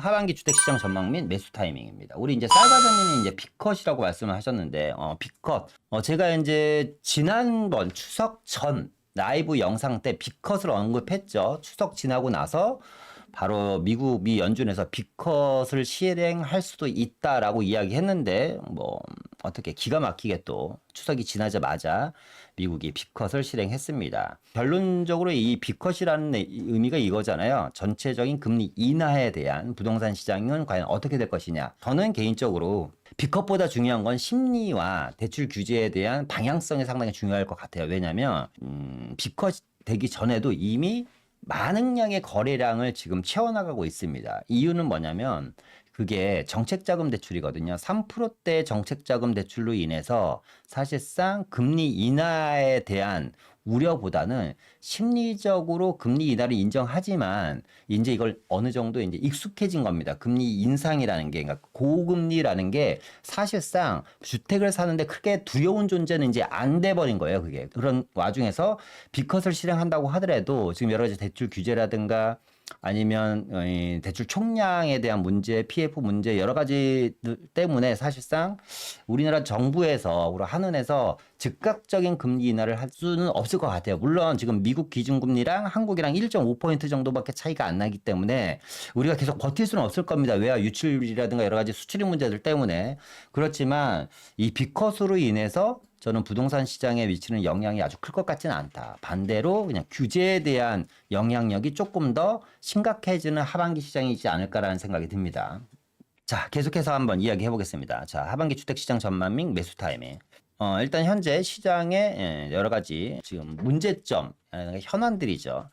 하반기 주택시장 전망 및 매수 타이밍입니다. 우리 이제 쌀과장님이 이제 B컷이라고 말씀을 하셨는데, B컷. 제가 이제 지난번 추석 전 라이브 영상 때 B컷을 언급했죠. 추석 지나고 나서 바로 미 연준에서 B컷을 실행할 수도 있다라고 이야기했는데, 어떻게 기가 막히게 또 추석이 지나자마자 미국이 B컷을 실행했습니다. 결론적으로 이 B컷이라는 의미가 이거잖아요. 전체적인 금리 인하에 대한 부동산 시장은 과연 어떻게 될 것이냐. 저는 개인적으로 B컷보다 중요한 건 심리와 대출 규제에 대한 방향성이 상당히 중요할 것 같아요. 왜냐하면 B컷 되기 전에도 이미 많은 양의 거래량을 지금 채워나가고 있습니다. 이유는 뭐냐면 그게 정책자금 대출이거든요. 3%대 정책자금 대출로 인해서 사실상 금리 인하에 대한 우려보다는 심리적으로 금리 인하를 인정하지만 이제 이걸 어느 정도 이제 익숙해진 겁니다. 금리 인상이라는 게, 그러니까 고금리라는 게 사실상 주택을 사는데 크게 두려운 존재는 이제 안 돼 버린 거예요. 그게. 그런 와중에서 B컷을 실행한다고 하더라도 지금 여러 가지 대출 규제라든가 아니면 대출 총량에 대한 문제, PF 문제 여러 가지 때문에 사실상 우리나라 정부에서 우리 한은에서 즉각적인 금리 인하를 할 수는 없을 것 같아요. 물론 지금 미국 기준금리랑 한국이랑 1.5% 정도밖에 차이가 안 나기 때문에 우리가 계속 버틸 수는 없을 겁니다. 외화 유출이라든가 여러 가지 수출입 문제들 때문에. 그렇지만 이 B컷으로 인해서 저는 부동산 시장에 미치는 영향이 아주 클 것 같지는 않다. 반대로 그냥 규제에 대한 영향력이 조금 더 심각해지는 하반기 시장이지 않을까라는 생각이 듭니다. 자, 계속해서 한번 이야기해 보겠습니다. 자, 하반기 주택시장 전망 및 매수 타이밍. 일단 현재 시장의 여러 가지 지금 문제점, 현안들이죠.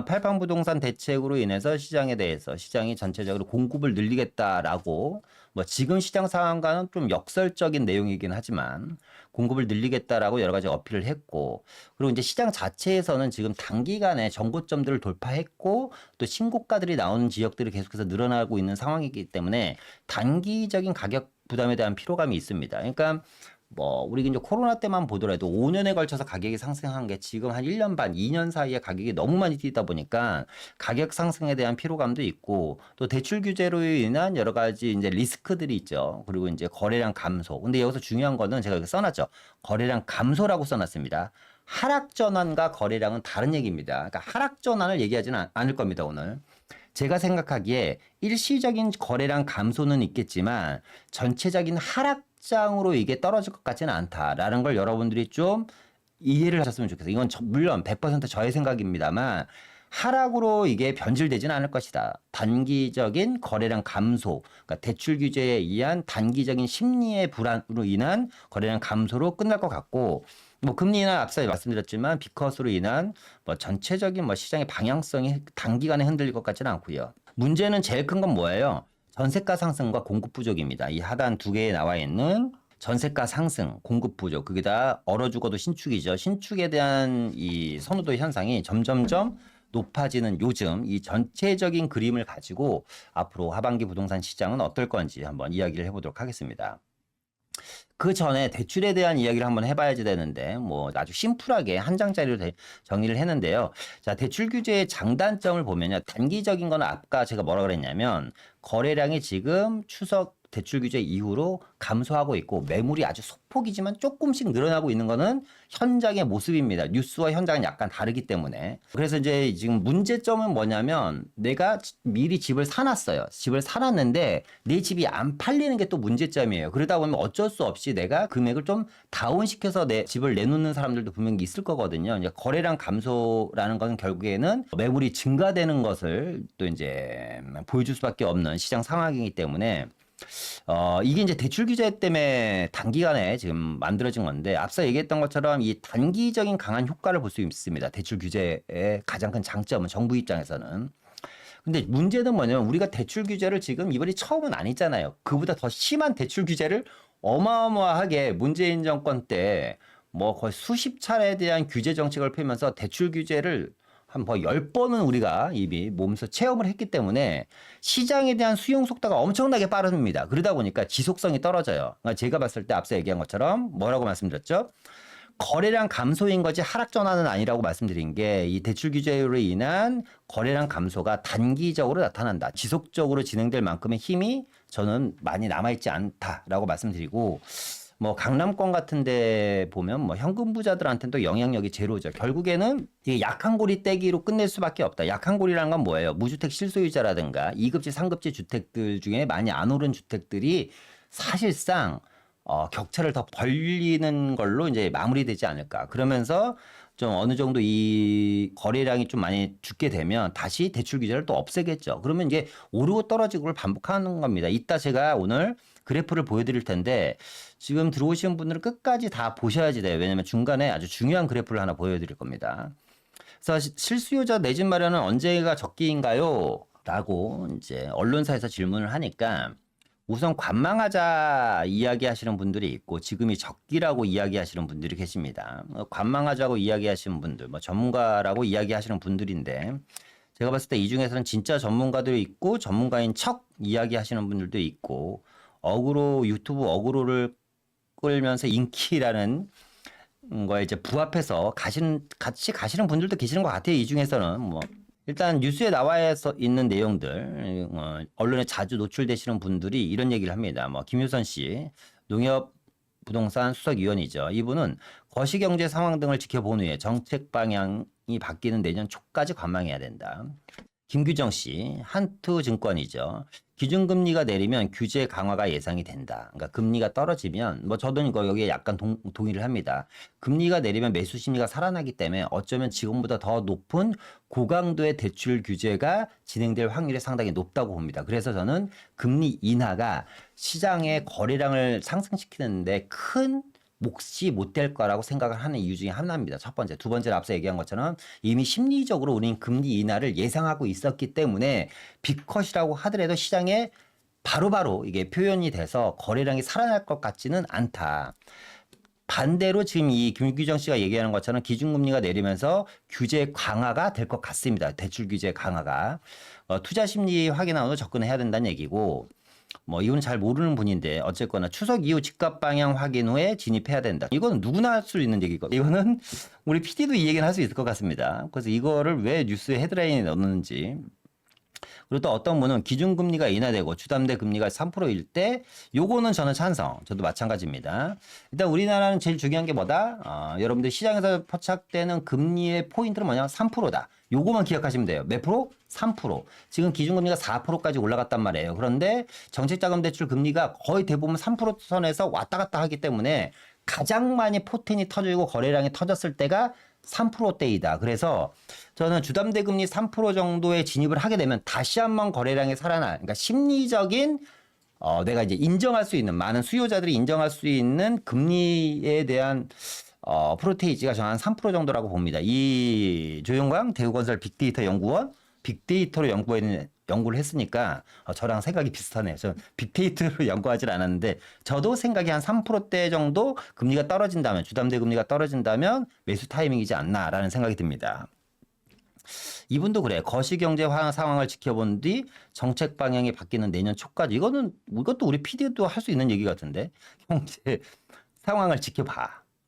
팔방부동산 대책으로 인해서 시장에 대해서 시장이 전체적으로 공급을 늘리겠다라고 지금 시장 상황과는 좀 역설적인 내용이긴 하지만 공급을 늘리겠다라고 여러 가지 어필을 했고, 그리고 이제 시장 자체에서는 지금 단기간에 정고점들을 돌파했고 또 신고가들이 나오는 지역들이 계속해서 늘어나고 있는 상황이기 때문에 단기적인 가격 부담에 대한 피로감이 있습니다. 그러니까 우리 이제 코로나 때만 보더라도 5년에 걸쳐서 가격이 상승한 게 지금 한 1년 반, 2년 사이에 가격이 너무 많이 뛰다 보니까 가격 상승에 대한 피로감도 있고 또 대출 규제로 인한 여러 가지 이제 리스크들이 있죠. 그리고 이제 거래량 감소. 근데 여기서 중요한 거는 제가 여기 써놨죠. 거래량 감소라고 써놨습니다. 하락 전환과 거래량은 다른 얘기입니다. 그러니까 하락 전환을 얘기하지는 않을 겁니다, 오늘. 제가 생각하기에 일시적인 거래량 감소는 있겠지만 전체적인 하락장으로 이게 떨어질 것 같지는 않다라는 걸 여러분들이 좀 이해를 하셨으면 좋겠어요. 이건 물론 100% 저의 생각입니다만 하락으로 이게 변질되지는 않을 것이다. 단기적인 거래량 감소, 그러니까 대출 규제에 의한 단기적인 심리의 불안으로 인한 거래량 감소로 끝날 것 같고, 금리 인하 앞서 말씀드렸지만 B컷으로 인한 전체적인 시장의 방향성이 단기간에 흔들릴 것 같지는 않고요. 문제는 제일 큰 건 뭐예요? 전세가 상승과 공급 부족입니다. 이 하단 두 개에 나와 있는 전세가 상승, 공급 부족, 그게 다 얼어 죽어도 신축이죠. 신축에 대한 이 선호도 현상이 점점점 높아지는 요즘 이 전체적인 그림을 가지고 앞으로 하반기 부동산 시장은 어떨 건지 한번 이야기를 해보도록 하겠습니다. 그 전에 대출에 대한 이야기를 한번 해봐야지 되는데 아주 심플하게 한 장짜리로 정리를 했는데요. 자, 대출 규제의 장단점을 보면요. 단기적인 거는 아까 제가 뭐라 그랬냐면 거래량이 지금 추석 대출 규제 이후로 감소하고 있고 매물이 아주 소폭이지만 조금씩 늘어나고 있는 거는 현장의 모습입니다. 뉴스와 현장은 약간 다르기 때문에. 그래서 이제 지금 문제점은 뭐냐면 내가 미리 집을 사놨어요. 집을 사놨는데 내 집이 안 팔리는 게 또 문제점이에요. 그러다 보면 어쩔 수 없이 내가 금액을 좀 다운시켜서 내 집을 내놓는 사람들도 분명히 있을 거거든요. 이제 거래량 감소라는 것은 결국에는 매물이 증가되는 것을 또 이제 보여줄 수밖에 없는 시장 상황이기 때문에 이게 이제 대출 규제 때문에 단기간에 지금 만들어진 건데 앞서 얘기했던 것처럼 이 단기적인 강한 효과를 볼 수 있습니다. 대출 규제의 가장 큰 장점은 정부 입장에서는. 근데 문제는 뭐냐면 우리가 대출 규제를 지금 이번이 처음은 아니잖아요. 그보다 더 심한 대출 규제를 어마어마하게 문재인 정권 때 거의 수십 차례에 대한 규제 정책을 펴면서 대출 규제를 한 10번은 우리가 이미 몸소 체험을 했기 때문에 시장에 대한 수용 속도가 엄청나게 빠릅니다. 그러다 보니까 지속성이 떨어져요. 그러니까 제가 봤을 때 앞서 얘기한 것처럼 뭐라고 말씀드렸죠? 거래량 감소인 거지 하락 전환은 아니라고 말씀드린 게 이 대출 규제로 인한 거래량 감소가 단기적으로 나타난다. 지속적으로 진행될 만큼의 힘이 저는 많이 남아있지 않다라고 말씀드리고 뭐 강남권 같은 데 보면 뭐 현금 부자들한테는 또 영향력이 제로죠. 결국에는 이게 약한 고리 떼기로 끝낼 수밖에 없다. 약한 고리라는 건 뭐예요? 무주택 실소유자라든가 2급지, 3급지 주택들 중에 많이 안 오른 주택들이 사실상 격차를 더 벌리는 걸로 이제 마무리되지 않을까. 그러면서 좀 어느 정도 이 거래량이 좀 많이 죽게 되면 다시 대출 규제를 또 없애겠죠. 그러면 이게 오르고 떨어지고를 반복하는 겁니다. 이따 제가 오늘 그래프를 보여드릴 텐데 지금 들어오신 분들은 끝까지 다 보셔야지 돼요. 왜냐면 중간에 아주 중요한 그래프를 하나 보여드릴 겁니다. 그래서 실수요자 내 집 마련은 언제가 적기인가요? 라고 이제 언론사에서 질문을 하니까 우선 관망하자 이야기하시는 분들이 있고 지금이 적기라고 이야기하시는 분들이 계십니다. 관망하자고 이야기하시는 분들, 뭐 전문가라고 이야기하시는 분들인데 제가 봤을 때 이 중에서는 진짜 전문가들이 있고 전문가인 척 이야기하시는 분들도 있고 유튜브 어그로를 끌면서 인기라는 거에 이제 부합해서 같이 가시는 분들도 계시는 것 같아요. 이 중에서는 뭐 일단 뉴스에 나와 있는 내용들, 언론에 자주 노출되시는 분들이 이런 얘기를 합니다. 뭐 김효선 씨, 농협 부동산 수석위원이죠. 이분은 거시경제 상황 등을 지켜본 후에 정책 방향이 바뀌는 내년 초까지 관망해야 된다. 김규정 씨, 한투증권이죠. 기준금리가 내리면 규제 강화가 예상이 된다. 그러니까 금리가 떨어지면 저도 이거 여기에 약간 동의를 합니다. 금리가 내리면 매수 심리가 살아나기 때문에 어쩌면 지금보다 더 높은 고강도의 대출 규제가 진행될 확률이 상당히 높다고 봅니다. 그래서 저는 금리 인하가 시장의 거래량을 상승시키는데 큰 몫이 못 될 거라고 생각을 하는 이유 중에 하나입니다. 첫 번째. 두 번째는 앞서 얘기한 것처럼 이미 심리적으로 우리는 금리 인하를 예상하고 있었기 때문에 빅컷이라고 하더라도 시장에 바로바로 이게 표현이 돼서 거래량이 살아날 것 같지는 않다. 반대로 지금 이 김규정 씨가 얘기하는 것처럼 기준금리가 내리면서 규제 강화가 될 것 같습니다. 대출 규제 강화가. 투자 심리 확인하고 접근해야 된다는 얘기고 이분은 잘 모르는 분인데 어쨌거나 추석 이후 집값 방향 확인 후에 진입해야 된다. 이거는 누구나 할 수 있는 얘기거든요. 이거는 우리 PD도 이 얘기는 할 수 있을 것 같습니다. 그래서 이거를 왜 뉴스에 헤드라인에 넣는지. 그리고 또 어떤 분은 기준금리가 인하되고 주담대 금리가 3%일 때 요거는 저는 찬성. 저도 마찬가지입니다. 일단 우리나라는 제일 중요한 게 뭐다? 여러분들 시장에서 포착되는 금리의 포인트는 뭐냐? 3%다. 요거만 기억하시면 돼요. 몇 프로? 3%. 지금 기준금리가 4%까지 올라갔단 말이에요. 그런데 정책자금대출 금리가 거의 대부분 3% 선에서 왔다 갔다 하기 때문에 가장 많이 포텐이 터지고 거래량이 터졌을 때가 3%대이다. 그래서 저는 주담대 금리 3% 정도에 진입을 하게 되면 다시 한번 거래량이 살아날, 그러니까 심리적인 내가 이제 인정할 수 있는 많은 수요자들이 인정할 수 있는 금리에 대한 프로테이지가 저는 한 3% 정도라고 봅니다. 이 조용광 대우건설 빅데이터 연구원 빅데이터로 연구를 했으니까 저랑 생각이 비슷하네요. 저는 빅데이터로 연구하지 않았는데 저도 생각이 한 3%대 정도 금리가 떨어진다면 주담대 금리가 떨어진다면 매수 타이밍이지 않나라는 생각이 듭니다. 이분도 그래. 거시경제 상황을 지켜본 뒤 정책 방향이 바뀌는 내년 초까지. 이것도 우리 PD도 할 수 있는 얘기 같은데. 경제 상황을 지켜봐.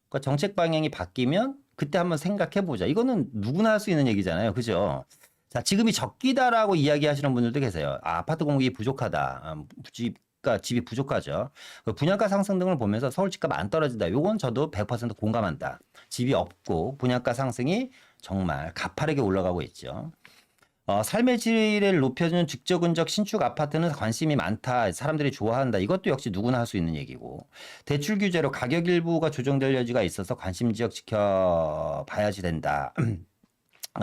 그러니까 정책 방향이 바뀌면 그때 한번 생각해보자. 이거는 누구나 할 수 있는 얘기잖아요. 그죠? 자, 지금이 적기다라고 이야기하시는 분들도 계세요. 아파트 공급이 부족하다. 집이 부족하죠. 분양가 상승 등을 보면서 서울 집값 안 떨어진다. 요건 저도 100% 공감한다. 집이 없고 분양가 상승이 정말 가파르게 올라가고 있죠. 삶의 질을 높여주는 직접근적 신축 아파트는 관심이 많다. 사람들이 좋아한다. 이것도 역시 누구나 할 수 있는 얘기고. 대출 규제로 가격 일부가 조정될 여지가 있어서 관심 지역 지켜봐야지 된다.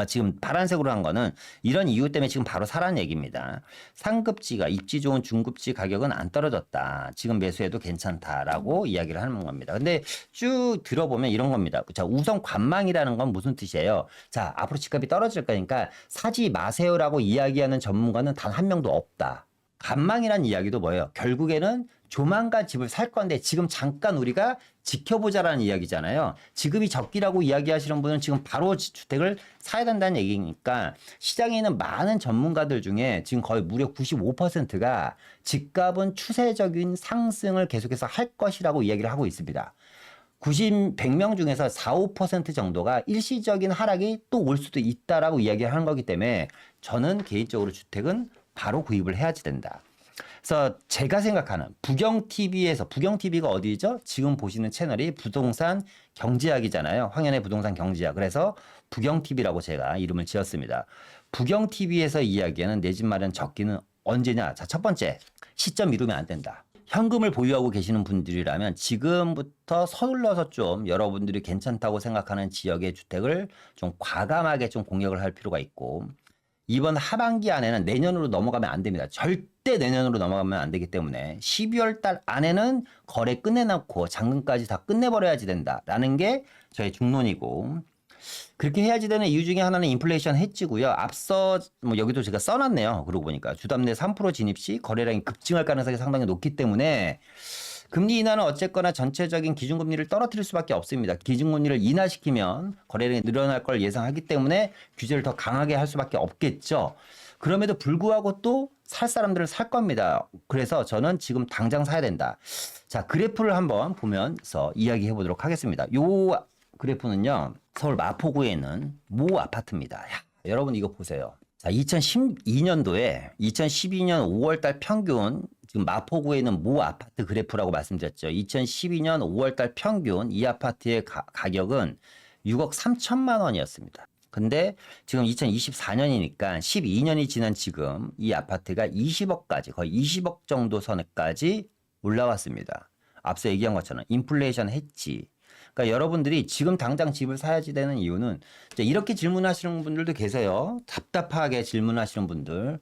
지금 파란색으로 한 거는 이런 이유 때문에 지금 바로 사라는 얘기입니다. 상급지가 입지 좋은 중급지 가격은 안 떨어졌다. 지금 매수해도 괜찮다라고 이야기를 하는 겁니다. 근데 쭉 들어보면 이런 겁니다. 자, 우선 관망이라는 건 무슨 뜻이에요? 자, 앞으로 집값이 떨어질 거니까 사지 마세요라고 이야기하는 전문가는 단 한 명도 없다. 관망이라는 이야기도 뭐예요? 결국에는 조만간 집을 살 건데 지금 잠깐 우리가 지켜보자라는 이야기잖아요. 지금이 적기라고 이야기하시는 분은 지금 바로 주택을 사야 된다는 얘기니까 시장에 있는 많은 전문가들 중에 지금 거의 무려 95%가 집값은 추세적인 상승을 계속해서 할 것이라고 이야기를 하고 있습니다. 100명 중에서 4, 5% 정도가 일시적인 하락이 또 올 수도 있다라고 이야기를 하는 거기 때문에 저는 개인적으로 주택은 바로 구입을 해야지 된다. 그래서 제가 생각하는 부경TV에서, 부경TV가 어디죠? 지금 보시는 채널이 부동산 경제학이잖아요. 황현의 부동산 경제학. 그래서 부경TV라고 제가 이름을 지었습니다. 부경TV에서 이야기하는 내 집 마련 적기는 언제냐? 자, 첫 번째, 시점 미루면 안 된다. 현금을 보유하고 계시는 분들이라면 지금부터 서둘러서 좀 여러분들이 괜찮다고 생각하는 지역의 주택을 좀 과감하게 좀 공략을 할 필요가 있고, 이번 하반기 안에는 내년으로 넘어가면 안 됩니다. 절대 내년으로 넘어가면 안 되기 때문에 12월 달 안에는 거래 끝내놓고 잔금까지 다 끝내버려야지 된다라는 게 저의 중론이고, 그렇게 해야지 되는 이유 중에 하나는 인플레이션 해지고요. 앞서 뭐 여기도 제가 써놨네요. 그러고 보니까 주담 내 3% 진입 시 거래량이 급증할 가능성이 상당히 높기 때문에 금리 인하는 어쨌거나 전체적인 기준금리를 떨어뜨릴 수밖에 없습니다. 기준금리를 인하시키면 거래량이 늘어날 걸 예상하기 때문에 규제를 더 강하게 할 수밖에 없겠죠. 그럼에도 불구하고 또 살 사람들을 살 겁니다. 그래서 저는 지금 당장 사야 된다. 자, 그래프를 한번 보면서 이야기해 보도록 하겠습니다. 요 그래프는요, 서울 마포구에 있는 모 아파트입니다. 야, 여러분 이거 보세요. 자, 2012년도에 2012년 5월달 평균, 지금 마포구에 있는 모 아파트 그래프라고 말씀드렸죠. 2012년 5월달 평균 이 아파트의 가격은 6억 3천만 원이었습니다. 근데 지금 2024년이니까 12년이 지난 지금 이 아파트가 20억까지, 거의 20억 정도 선까지 올라왔습니다. 앞서 얘기한 것처럼 인플레이션 했지. 그러니까 여러분들이 지금 당장 집을 사야지 되는 이유는 이렇게 질문하시는 분들도 계세요. 답답하게 질문하시는 분들.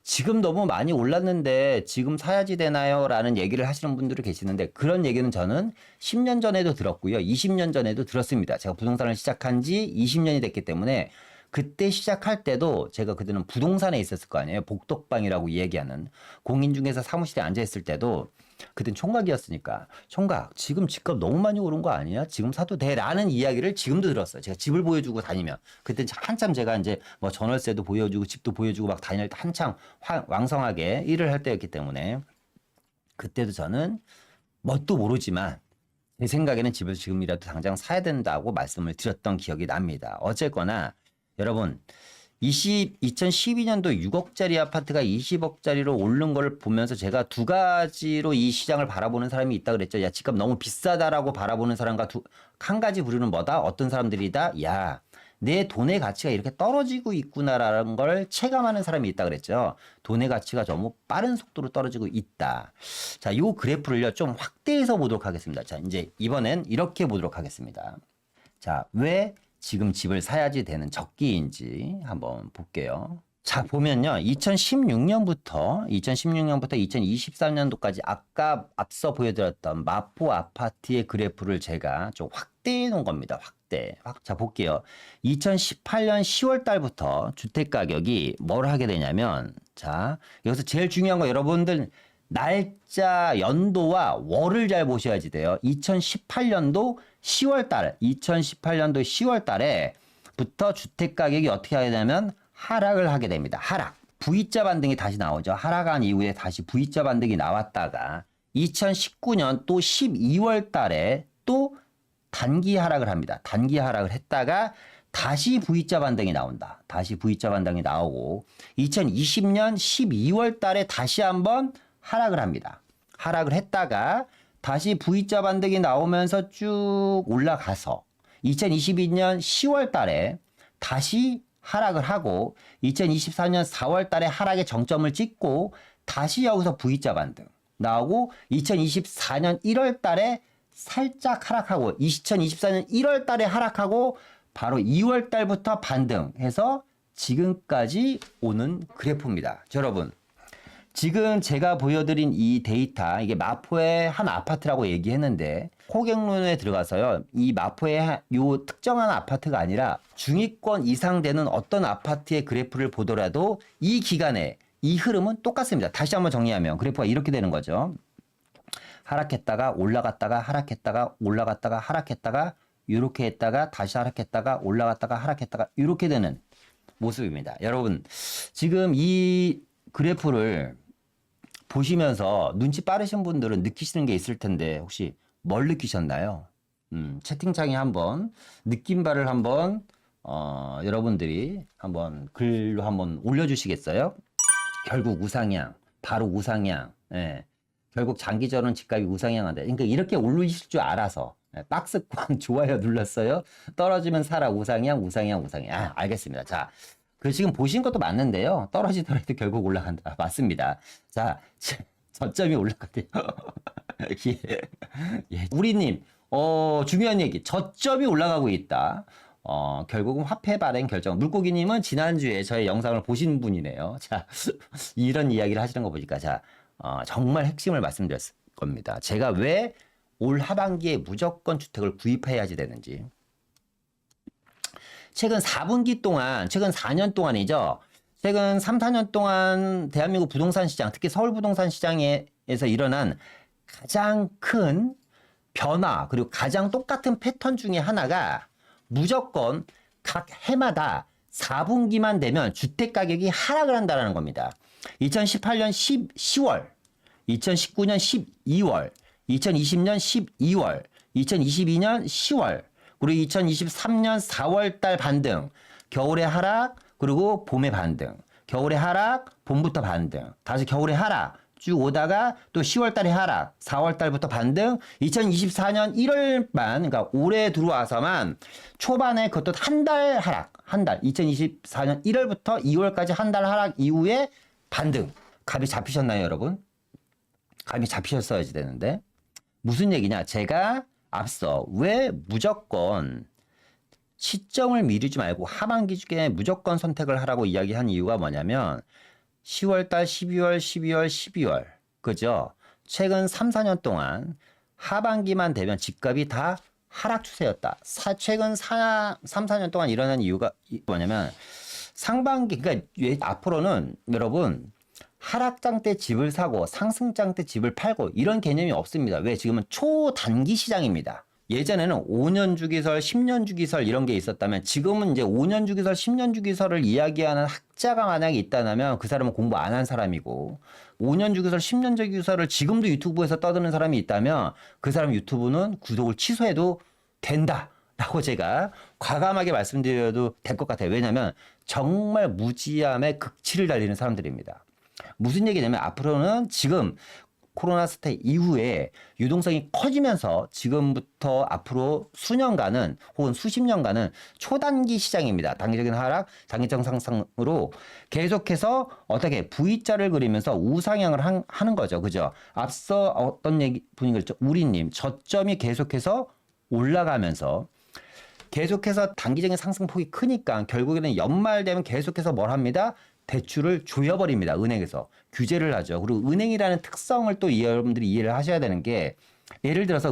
지금 너무 많이 올랐는데 지금 사야지 되나요? 라는 얘기를 하시는 분들이 계시는데, 그런 얘기는 저는 10년 전에도 들었고요. 20년 전에도 들었습니다. 제가 부동산을 시작한 지 20년이 됐기 때문에 그때 시작할 때도 제가 그때는 부동산에 있었을 거 아니에요. 복덕방이라고 얘기하는 공인중개사 사무실에 앉아있을 때도 그땐 총각이었으니까, 총각 지금 집값 너무 많이 오른 거 아니야? 지금 사도 돼? 라는 이야기를 지금도 들었어요. 제가 집을 보여주고 다니면. 그때 한참 제가 이제 뭐 전월세도 보여주고 집도 보여주고 막 다닐 때 한창 왕성하게 일을 할 때였기 때문에, 그때도 저는 뭣도 모르지만 제 생각에는 집을 지금이라도 당장 사야 된다고 말씀을 드렸던 기억이 납니다. 어쨌거나 여러분, 2012년도 6억짜리 아파트가 20억짜리로 오른 걸 보면서 제가 두 가지로 이 시장을 바라보는 사람이 있다 그랬죠. 야, 집값 너무 비싸다라고 바라보는 사람과 한 가지 부류는 뭐다? 어떤 사람들이다? 야, 내 돈의 가치가 이렇게 떨어지고 있구나라는 걸 체감하는 사람이 있다 그랬죠. 돈의 가치가 너무 빠른 속도로 떨어지고 있다. 자, 요 그래프를요, 좀 확대해서 보도록 하겠습니다. 자, 이제 이번엔 이렇게 보도록 하겠습니다. 자, 왜 지금 집을 사야지 되는 적기인지 한번 볼게요. 자, 보면요. 2016년부터 2023년도까지 아까 앞서 보여드렸던 마포 아파트의 그래프를 제가 좀 확대해 놓은 겁니다. 확대. 자, 볼게요. 2018년 10월 달부터 주택 가격이 뭘 하게 되냐면, 자, 여기서 제일 중요한 거 여러분들 날짜, 연도와 월을 잘 보셔야지 돼요. 2018년도 10월 달에부터 주택 가격이 어떻게 하게 되냐면 하락을 하게 됩니다. 하락. V자 반등이 다시 나오죠. 하락한 이후에 다시 V자 반등이 나왔다가 2019년 또 12월 달에 또 단기 하락을 합니다. 단기 하락을 했다가 다시 V자 반등이 나온다. 다시 V자 반등이 나오고 2020년 12월 달에 다시 한번 하락을 합니다. 하락을 했다가 다시 V자 반등이 나오면서 쭉 올라가서 2022년 10월 달에 다시 하락을 하고 2024년 4월 달에 하락의 정점을 찍고 다시 여기서 V자 반등 나오고 2024년 1월 달에 살짝 하락하고 2024년 1월 달에 하락하고 바로 2월 달부터 반등해서 지금까지 오는 그래프입니다. 여러분, 지금 제가 보여드린 이 데이터, 이게 마포의 한 아파트라고 얘기했는데 호갱론에 들어가서요, 이 마포의 요 특정한 아파트가 아니라 중위권 이상 되는 어떤 아파트의 그래프를 보더라도 이 기간에 이 흐름은 똑같습니다. 다시 한번 정리하면 그래프가 이렇게 되는 거죠. 하락했다가 올라갔다가 하락했다가 올라갔다가 하락했다가 이렇게 했다가 다시 하락했다가 올라갔다가 하락했다가 이렇게 되는 모습입니다. 여러분, 지금 이 그래프를 보시면서 눈치 빠르신 분들은 느끼시는 게 있을 텐데 혹시 뭘 느끼셨나요? 채팅창에 한번 느낌발을 한번 여러분들이 한번 글로 한번 올려주시겠어요? 결국 우상향, 바로 우상향. 예. 결국 장기전은 집값이 우상향한다. 그러니까 이렇게 올리실 줄 알아서 박스권 좋아요 눌렀어요. 떨어지면 사라 우상향, 우상향, 우상향. 알겠습니다. 자, 그 지금 보신 것도 맞는데요. 떨어지더라도 결국 올라간다. 맞습니다. 자, 저점이 올라가대요. 예. 예. 우리님, 중요한 얘기. 저점이 올라가고 있다. 결국은 화폐 발행 결정. 물고기님은 지난주에 저의 영상을 보신 분이네요. 자, 이런 이야기를 하시는 거 보니까, 자, 정말 핵심을 말씀드렸을 겁니다. 제가 왜 올 하반기에 무조건 주택을 구입해야지 되는지. 최근 4분기 동안, 최근 4년 동안이죠. 최근 3, 4년 동안 대한민국 부동산 시장, 특히 서울 부동산 시장에서 일어난 가장 큰 변화, 그리고 가장 똑같은 패턴 중에 하나가 무조건 각 해마다 4분기만 되면 주택 가격이 하락을 한다는 겁니다. 2018년 10월, 2019년 12월, 2020년 12월, 2022년 10월, 그리고 2023년 4월 달 반등, 겨울에 하락, 그리고 봄에 반등, 겨울에 하락, 봄부터 반등, 다시 겨울에 하락, 쭉 오다가 또 10월 달에 하락, 4월 달부터 반등, 2024년 1월만, 그러니까 올해 들어와서만 초반에 그것도 한 달 하락, 한 달, 2024년 1월부터 2월까지 한 달 하락 이후에 반등. 값이 잡히셨나요, 여러분? 값이 잡히셨어야지 되는데. 무슨 얘기냐? 제가 앞서 왜 무조건 시점을 미루지 말고 하반기 중에 무조건 선택을 하라고 이야기한 이유가 뭐냐면 10월달, 12월, 그죠? 최근 3, 4년 동안 하반기만 되면 집값이 다 하락 추세였다. 최근 3, 4년 동안 일어난 이유가 뭐냐면 상반기, 그러니까 앞으로는 여러분 하락장 때 집을 사고 상승장 때 집을 팔고 이런 개념이 없습니다. 왜? 지금은 초단기 시장입니다. 예전에는 5년 주기설, 10년 주기설 이런 게 있었다면 지금은 이제 5년 주기설, 10년 주기설을 이야기하는 학자가 만약에 있다면 그 사람은 공부 안 한 사람이고 5년 주기설, 10년 주기설을 지금도 유튜브에서 떠드는 사람이 있다면 그 사람 유튜브는 구독을 취소해도 된다. 라고 제가 과감하게 말씀드려도 될 것 같아요. 왜냐하면 정말 무지함의 극치를 달리는 사람들입니다. 무슨 얘기냐면 앞으로는 지금 코로나 사태 이후에 유동성이 커지면서 지금부터 앞으로 수년간은 혹은 수십 년간은 초단기 시장입니다. 단기적인 하락, 단기적 상승으로 계속해서 어떻게 V자를 그리면서 우상향을 하는 거죠. 그죠? 앞서 어떤 분이 그랬죠? 우리님, 저점이 계속해서 올라가면서 계속해서 단기적인 상승폭이 크니까 결국에는 연말 되면 계속해서 뭘 합니다? 대출을 조여버립니다. 은행에서. 규제를 하죠. 그리고 은행이라는 특성을 또 여러분들이 이해를 하셔야 되는 게 예를 들어서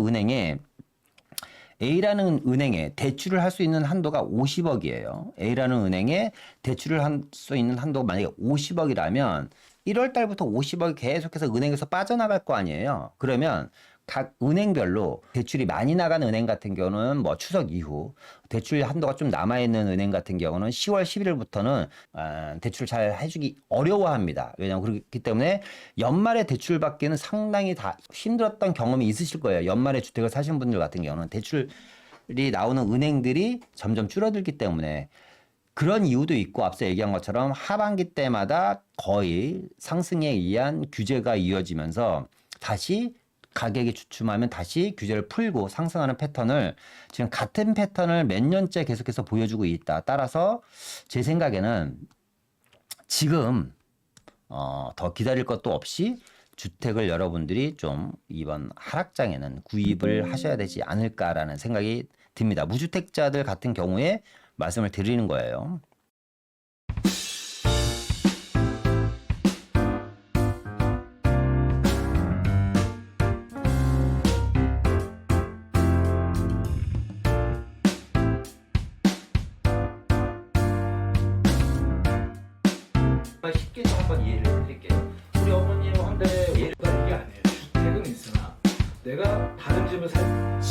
A라는 은행에 대출을 할 수 있는 한도가 50억이에요. A라는 은행에 대출을 할 수 있는 한도가 만약에 50억이라면 1월 달부터 50억이 계속해서 은행에서 빠져나갈 거 아니에요. 그러면 각 은행별로 대출이 많이 나가는 은행 같은 경우는 뭐 추석 이후 대출 한도가 좀 남아있는 은행 같은 경우는 10월 11일부터는 대출을 잘 해주기 어려워합니다. 왜냐하면 그렇기 때문에 연말에 대출 받기는 상당히 다 힘들었던 경험이 있으실 거예요. 연말에 주택을 사신 분들 같은 경우는 대출이 나오는 은행들이 점점 줄어들기 때문에 그런 이유도 있고 앞서 얘기한 것처럼 하반기 때마다 거의 상승에 의한 규제가 이어지면서 다시 가격이 주춤하면 다시 규제를 풀고 상승하는 패턴을 지금 같은 패턴을 몇 년째 계속해서 보여주고 있다. 따라서 제 생각에는 지금 더 기다릴 것도 없이 주택을 여러분들이 좀 이번 하락장에는 구입을 하셔야 되지 않을까라는 생각이 듭니다. 무주택자들 같은 경우에 말씀을 드리는 거예요. 쉽게 좀 한번 이해를 해드릴게요. 우리 어머니는 한데 이게 아니에요. 주택은 있으나 내가 다른 집을 살